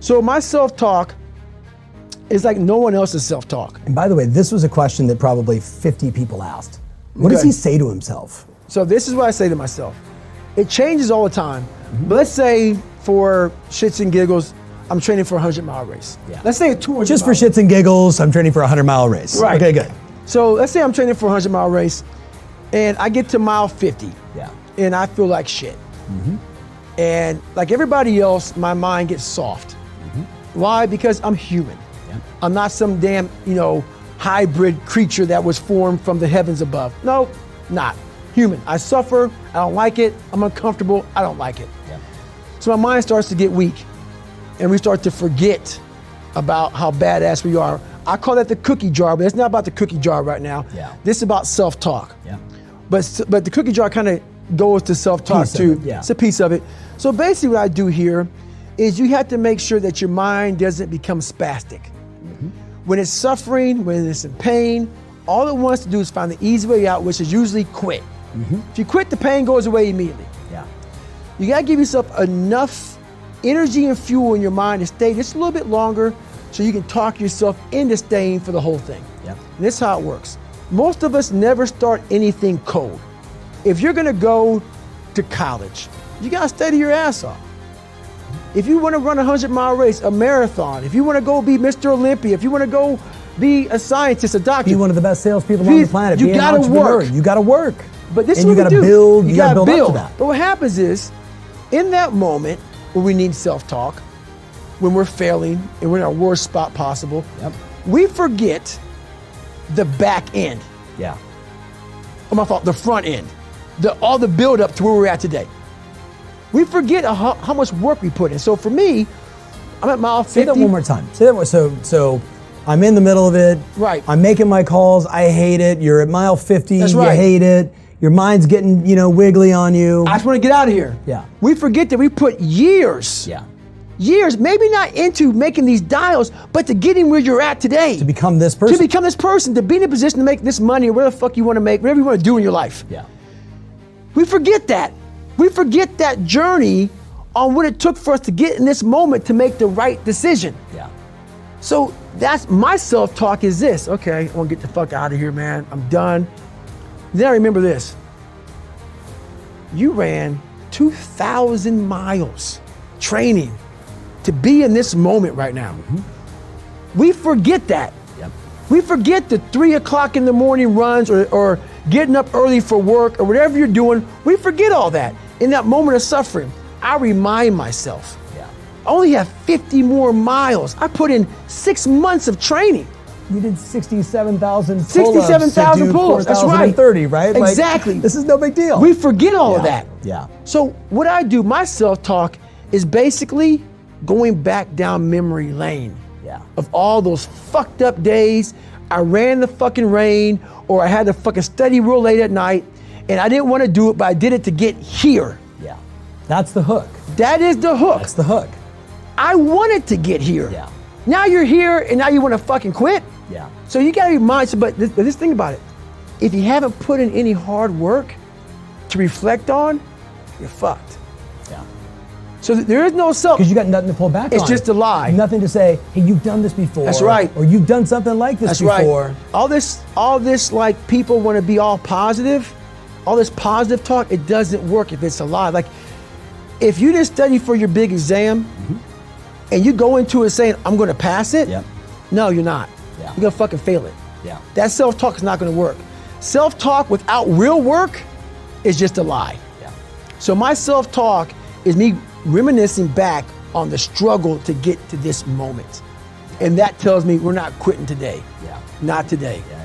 So my self-talk is like no one else's self-talk. And by the way, this was a question that probably 50 people asked. What does he say to himself? So this is what I say to myself. It changes all the time. But let's say for shits and giggles, I'm training for a 100-mile race. Yeah. Let's say a 200. Just for shits and giggles, I'm training for a 100-mile race. Right. Okay, good. So let's say I'm training for a 100-mile race and I get to mile 50. Yeah. And I feel like shit. And like everybody else, my mind gets soft. Why? Because I'm human. Yeah. I'm not some damn, hybrid creature that was formed from the heavens above. No, not. Human. I suffer, I don't like it, I'm uncomfortable, I don't like it. Yeah. So my mind starts to get weak and we start to forget about how badass we are. I call that the cookie jar, but it's not about the cookie jar right now. Yeah. This is about self-talk. Yeah. But the cookie jar kind of goes to self-talk Piece of too. it, yeah. It's a piece of it. So basically what I do here is you have to make sure that your mind doesn't become spastic. When it's suffering, when it's in pain, all it wants to do is find the easy way out, which is usually quit. If you quit, the pain goes away immediately. Yeah. You gotta give yourself enough energy and fuel in your mind to stay just a little bit longer so you can talk yourself into staying for the whole thing. Yeah. And this is how it works. Most of us never start anything cold. If you're gonna go to college, you gotta study your ass off. If you wanna run a 100-mile race, a marathon, if you wanna go be Mr. Olympia, if you wanna go be a scientist, a doctor. Be one of the best salespeople on the planet. You Be an gotta entrepreneur. work. You gotta work. But this and is you what we gotta do. build. You gotta gotta build up to that. But what happens is, in that moment where we need self-talk, when we're failing and we're in our worst spot possible, we forget the back end. Yeah. Oh, my fault, the front end. All the build up to where we're at today. We forget how much work we put in. So for me, I'm at mile 50. Say that one more time. Say that one. So I'm in the middle of it. Right. I'm making my calls. I hate it. You're at mile 50. That's you right. hate it. Your mind's getting, wiggly on you. I just want to get out of here. Yeah. We forget that we put years, maybe not into making these dials, but to getting where you're at today. To become this person. To become this person, to be in a position to make this money or whatever the fuck you want to make, whatever you want to do in your life. Yeah. We forget that. We forget that journey on what it took for us to get in this moment to make the right decision. Yeah. So that's my self-talk is this. Okay, I want to get the fuck out of here, man. I'm done. Then I remember this. You ran 2,000 miles training to be in this moment right now. We forget that. Yep. We forget the 3 o'clock in the morning runs or getting up early for work or whatever you're doing. We forget all that. In that moment of suffering, I remind myself, I only have 50 more miles. I put in 6 months of training. You did 67,000 pull-ups. 67,000 pull-ups, that's right. 4,030, right? Exactly. Like, this is no big deal. We forget all of that. Yeah. So what I do, my self-talk is basically going back down memory lane. Yeah. Of all those fucked up days. I ran in the fucking rain, or I had to fucking study real late at night, and I didn't want to do it, but I did it to get here. Yeah. That's the hook. That is the hook. That's the hook. I wanted to get here. Yeah. Now you're here, and now you want to fucking quit? Yeah. So you gotta be mindful, but this thing about it, if you haven't put in any hard work to reflect on, you're fucked. Yeah. So there is no self. Because you got nothing to pull back on. It's just a lie. Nothing to say, hey, you've done this before. That's right. Or you've done something like this That's before. right. All this like people want to be all positive, all this positive talk, it doesn't work if it's a lie. Like if you didn't study for your big exam and you go into it saying, I'm gonna pass it, no, you're not. Yeah. You're gonna fucking fail it. Yeah. That self-talk is not gonna work. Self-talk without real work is just a lie. Yeah. So my self-talk is me reminiscing back on the struggle to get to this moment. And that tells me we're not quitting today. Yeah. Not today. Yeah.